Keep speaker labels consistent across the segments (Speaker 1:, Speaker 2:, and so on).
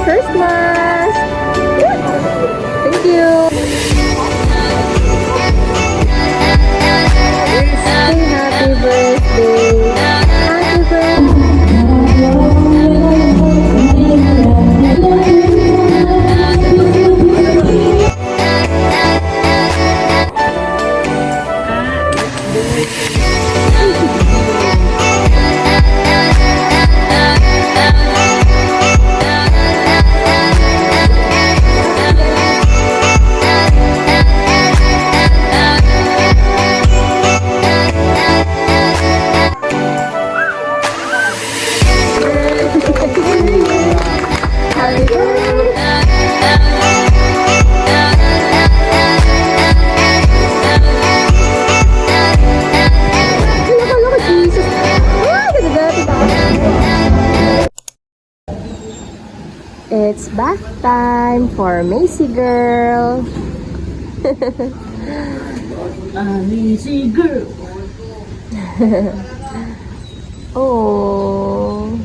Speaker 1: Christmas! Thank you! Happy birthday! Happy birthday! It's bath time for Macy girl.
Speaker 2: Macy girl.
Speaker 1: Oh,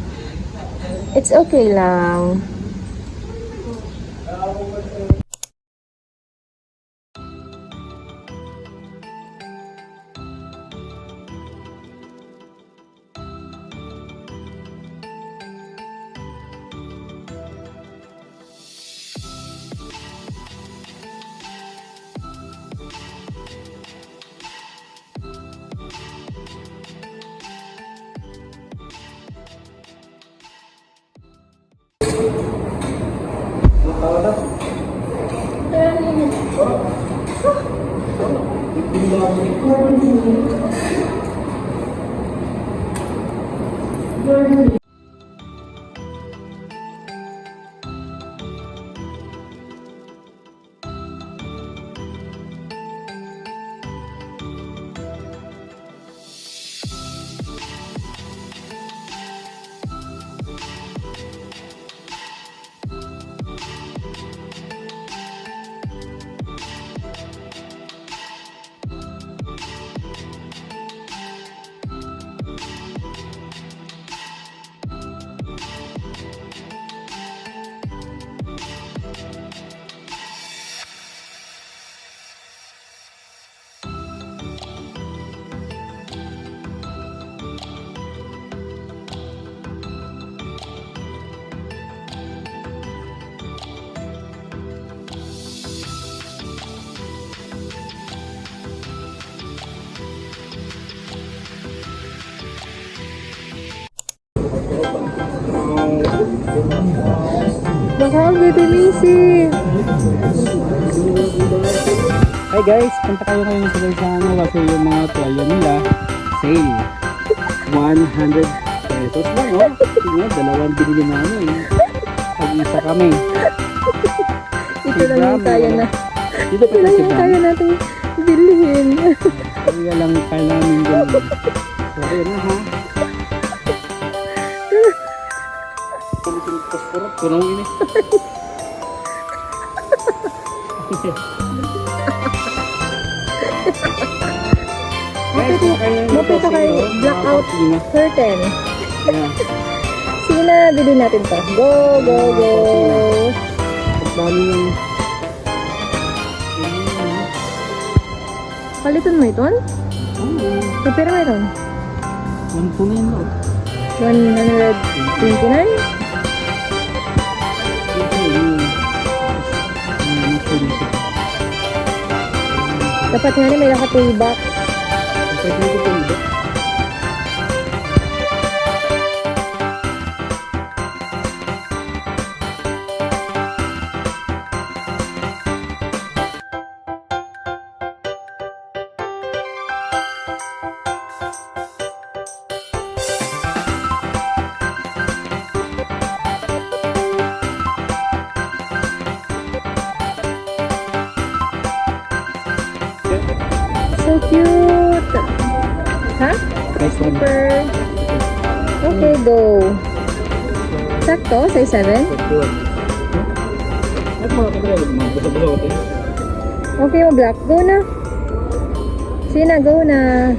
Speaker 1: it's okay lang. Baka ang ganda, Macy.
Speaker 2: Hi guys, punta kayo ngayon sa Gaisano kasi yung mga tuwalya nila sale. 100 pesos lang, oh. Tingnan, dalawang binili namin. Pag-isa kami.
Speaker 1: Ito lang yung kaya na.
Speaker 2: Dito
Speaker 1: Ito lang yung kaya natin bilhin.
Speaker 2: Kaya lang kaya namin bilhin. So, ayun na ha. Kurang ini.
Speaker 1: Mapito kay blackout curtain.
Speaker 2: Yeah.
Speaker 1: Sige na, bilhin natin to. Go, go, go.
Speaker 2: Pagdami yung...
Speaker 1: Palitan mo ito? May pera mo ito?
Speaker 2: 129 no?
Speaker 1: 129? Dapat nga may naka-payback. So cute! Ha? Super! Okay, go! Sakto? Size 7? Okay mo, black. Go na! Sige na, go na!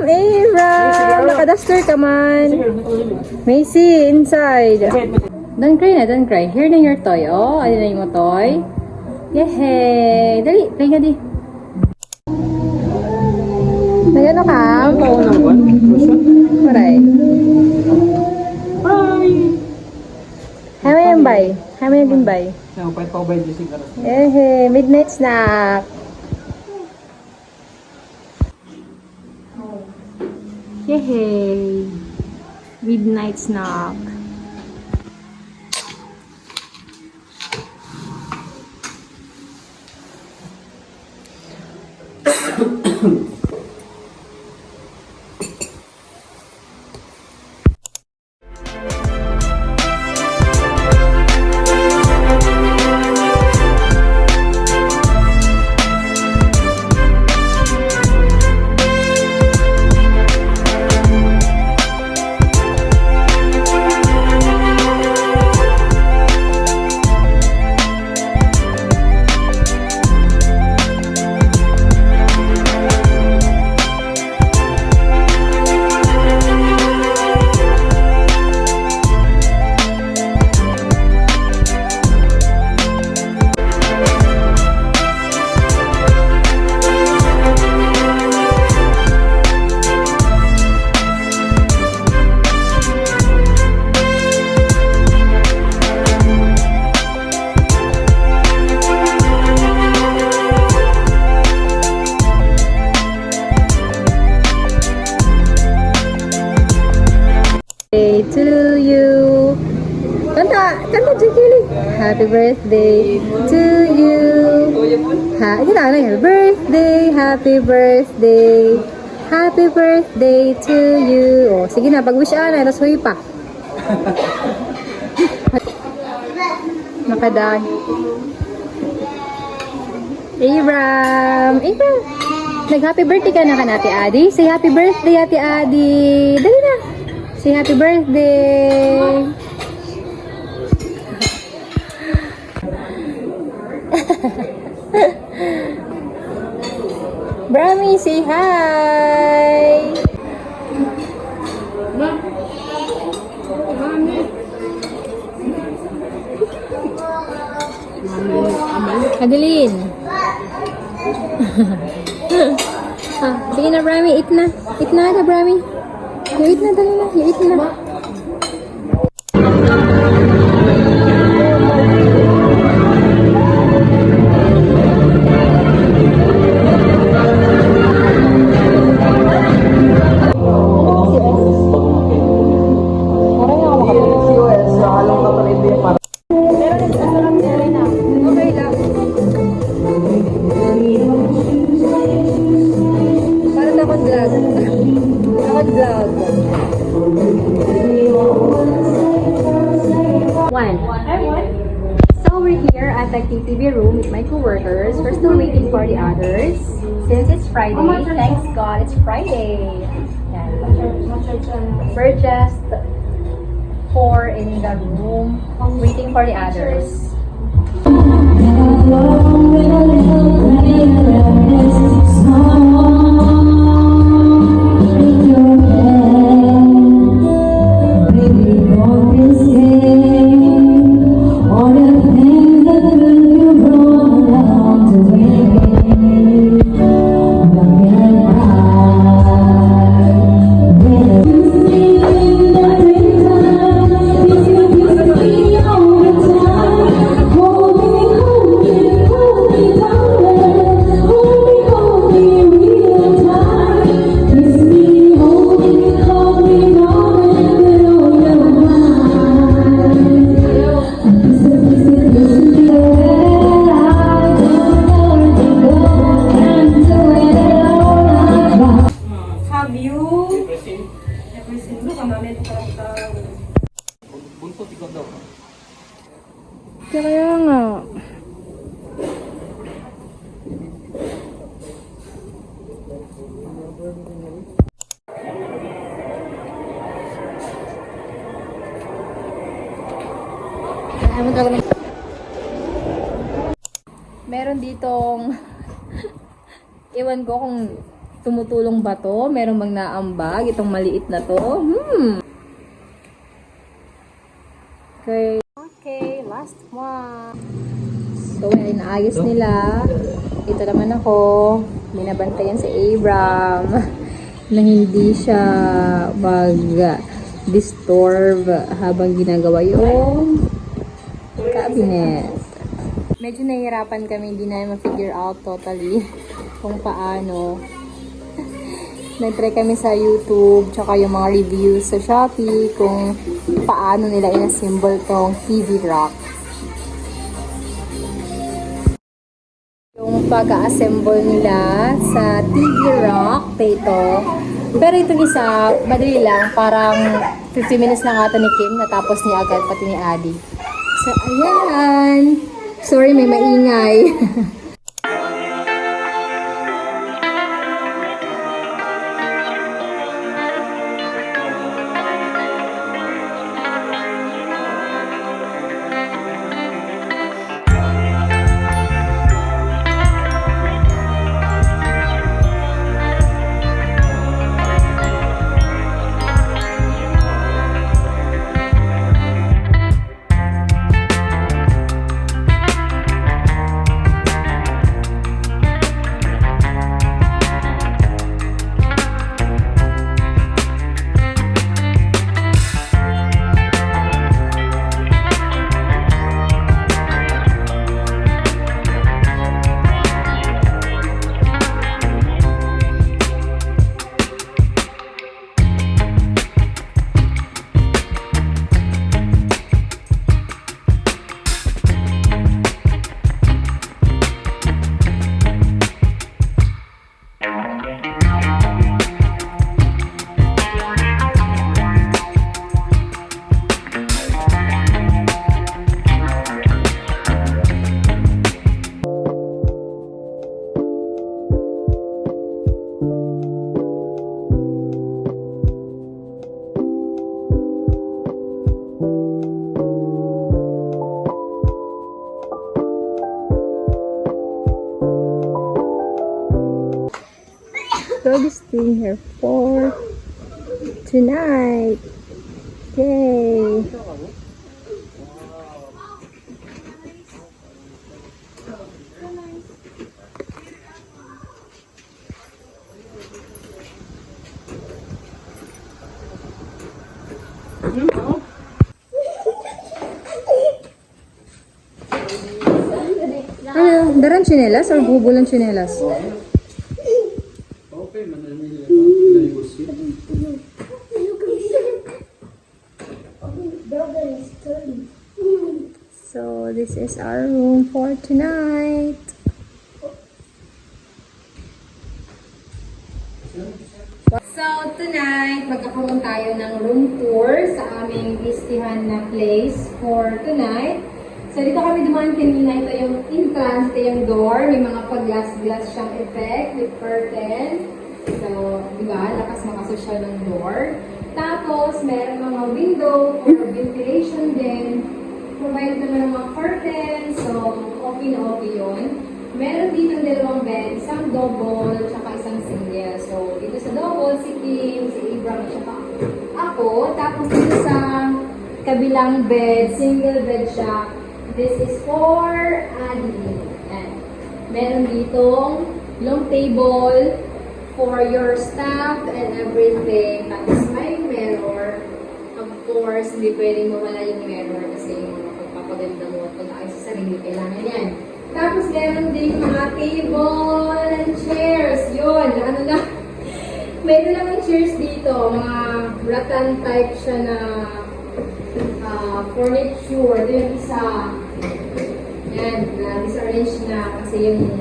Speaker 1: Abram! Nakaduster ka man. Macy, inside. Don't cry na, don't cry. Here na your toy. Oh, ano na yung toy? Yehey! Dali, play nga di. Nagano ka?
Speaker 2: Taon ng buwan? Rosa?
Speaker 1: Maray.
Speaker 2: Bye!
Speaker 1: Hay mo yung bay. Hay mo yung bay.
Speaker 2: Pahit pa ko ba yung gising ka na?
Speaker 1: Yehey! Midnight snack. Yehey! Midnight snack. To you. Kanta Jikili. Happy birthday to you. Happy birthday, happy birthday. Happy birthday to you. Oh, sige na, pag-wish na, tapos huy pa. Nakadag. Abram. Nag-happy birthday ka na Ate Adi. Say happy birthday, Ate Adi. Dali na. Say happy birthday! Brahmi, say hi! Adeline! Sige na, Brahmi. Eat na. Eat na ka, Brahmi. You eat na, dali na. You eat na. So we're here at the KTV room with my co-workers. We're still waiting for the others. Since it's Friday, thanks God it's Friday. Yan. We're just four in the room waiting for the others. Kaya nga. Meron ditong iwan ko kung Tumutulong ba to? Meron bang naambag? Itong maliit na to? Okay, last one. So, ay naayos nila. Ito naman ako. Binabantayan si Abram na hindi siya mag-disturb habang ginagawa yung cabinet. Medyo nahihirapan kami, hindi na ma-figure out totally kung paano. Nag-try kami sa YouTube, tsaka yung mga reviews sa Shopee kung paano nila inassemble tong TV rack. Yung pag-assemble nila sa TV rack, ito. Pero itong isa, madali lang. Parang 50 minutes lang ata ni Kim, natapos niya agad, pati ni Adi. So, ayan. Sorry, may maingay. So, be staying here for tonight. Yay! Ano? Daran tsinelas or bubulan tsinelas?
Speaker 2: Okay, mananiligus yun.
Speaker 1: So, this is our room for tonight. So, tonight, magkakaroon tayo ng room tour sa aming listihan na place for tonight. So, dito kami dumaan kanina. Ito yung entrance, ito yung door. May mga pag-glass-glass siyang effect with curtain. So, di ba? Lakas makasosyal ng door. Tapos, meron mga window for ventilation din. Provide naman ng mga curtains. So, okay na okay yun. Meron dito dalawang bed, isang double, tsaka isang single. So, dito sa double, si Kim, si Abram, tsaka ako. Tapos dito sa kabilang bed, single bed siya. This is for Adi. And meron ditong long table for your stuff and everything. Tapos may mirror. Of course, hindi pwedeng mawala yung mirror kasi yung mga pagpapaganda mo at pag-ayos sa sarili, kailangan yan. Tapos meron din mga table and chairs. Yun, ano na. Meron lang ng chairs dito. Mga rattan type siya na furniture. Ito yung isa. Yan, disarrange na kasi yung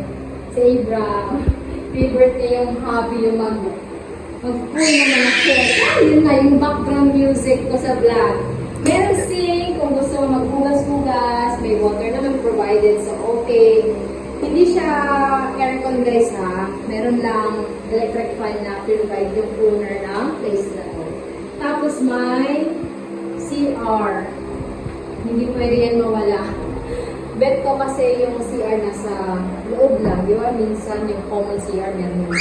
Speaker 1: si Abram, favorite niya yung hobby, yung mag-pull na mga chair. Yun na, yung background music ko sa vlog. Meron sink, kung gusto mo maghugas-hugas, may water naman provided, so okay. Hindi siya aircon guys ha, meron lang electric fan na provide yung owner ng place na to. Tapos may CR, hindi pwede yan mawala. Bet ko kasi yung CR nasa loob lang, di ba? Minsan yung common CR meron yung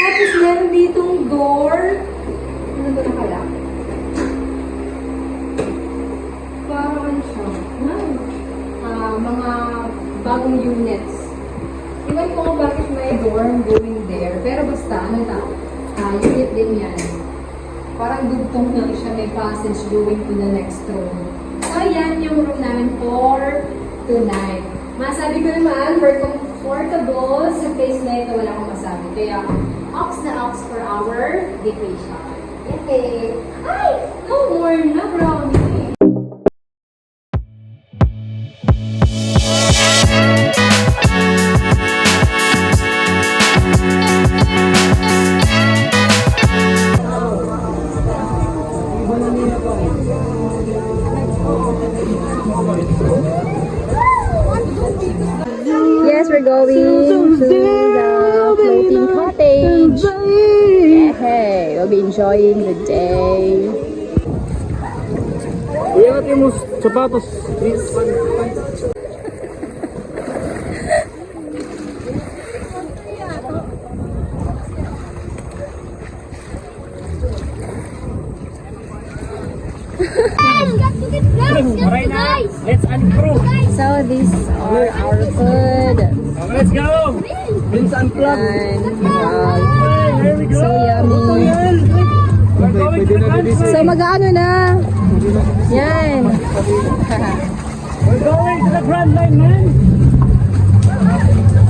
Speaker 1: Tapos meron ditong door. Ano ba nakala? Parang ano siya? Mga bagong units. Iwan ko kung bakit may dorm going there. Pero basta, ano ta? Unit din yan. Parang dugtong lang siya. May passage going to the next room. So, yan yung room namin for tonight. Masabi ko naman, we're comfortable sa place na ito. Wala akong masabi. Kaya, ox na ox for our vacation. Okay. Ay! No more na brownie. Yes, we're going to the floating cottage. Hey, we'll be enjoying the day.
Speaker 2: Iangat mo sapatos, please. Alright now, let's uncrew.
Speaker 1: So these are our food.
Speaker 2: Let's go. Let's unplug.
Speaker 1: And wow,
Speaker 2: Here we go.
Speaker 1: so yummy.
Speaker 2: We're going to the country.
Speaker 1: So mag-ano na? Yan.
Speaker 2: We're going to the Grand Line, man.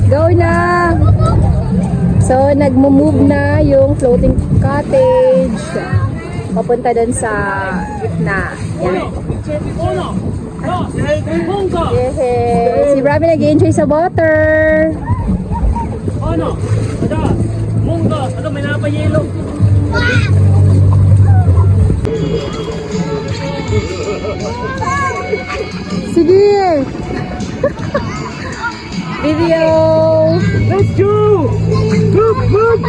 Speaker 1: Go na! So, nagmo-move na yung floating cottage. Papunta dun sa gitna. Yan.
Speaker 2: Uno, dos, punto.
Speaker 1: Yehey! Si Bobby nag-enjoy sa water.
Speaker 2: Uno, dos, mundo. Ano, may napayelo.
Speaker 1: Sige! Video!
Speaker 2: Let's go! Move, move!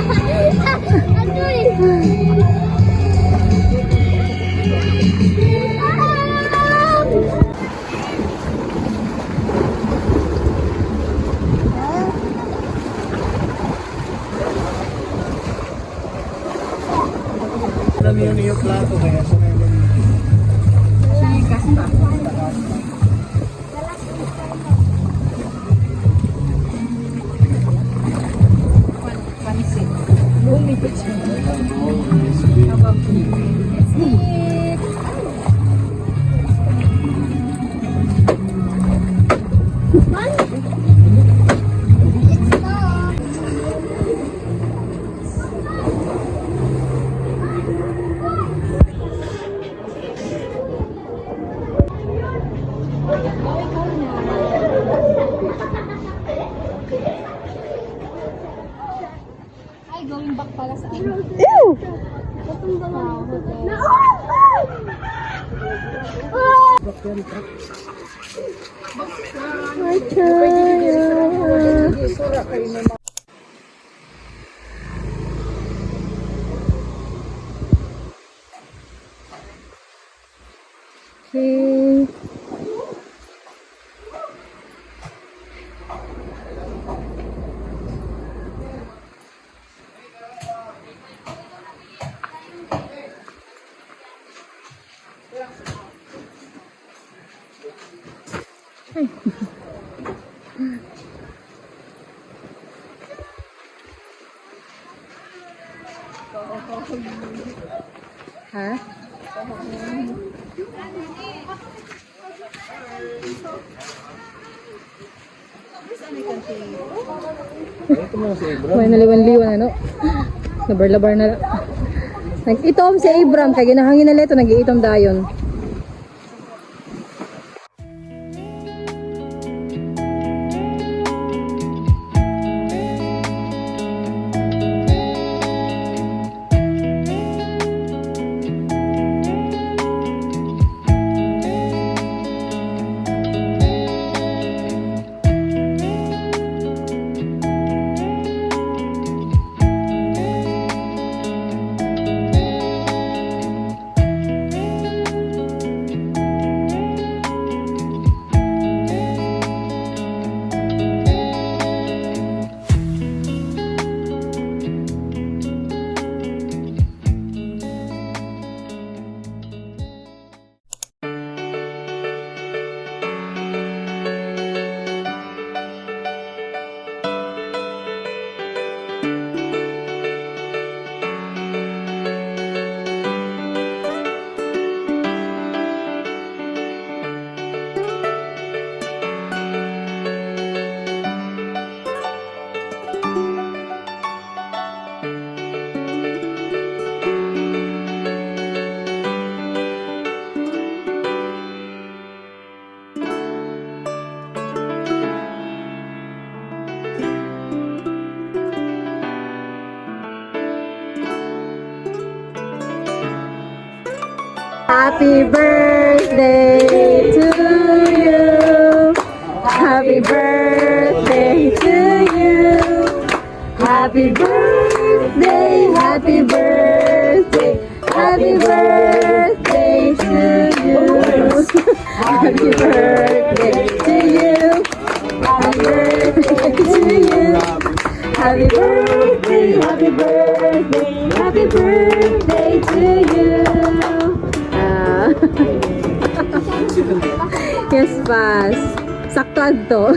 Speaker 2: Alam mo yung plato kaya sa mga
Speaker 1: Ay, going back pala sa ano.
Speaker 2: Ew!
Speaker 1: Okay. Ha? May naliwan-liwan ano? Labar-labar na lang. Nag-itom si Abram kay ginahangin na leto nag-iitom dayon. Happy birthday to you. Happy birthday to you. Happy birthday, happy birthday, happy birthday to you. Happy birthday to you. Happy birthday to you. Happy birthday, happy birthday, happy birthday to you. Ah. Yes, Pas. Saktuan to.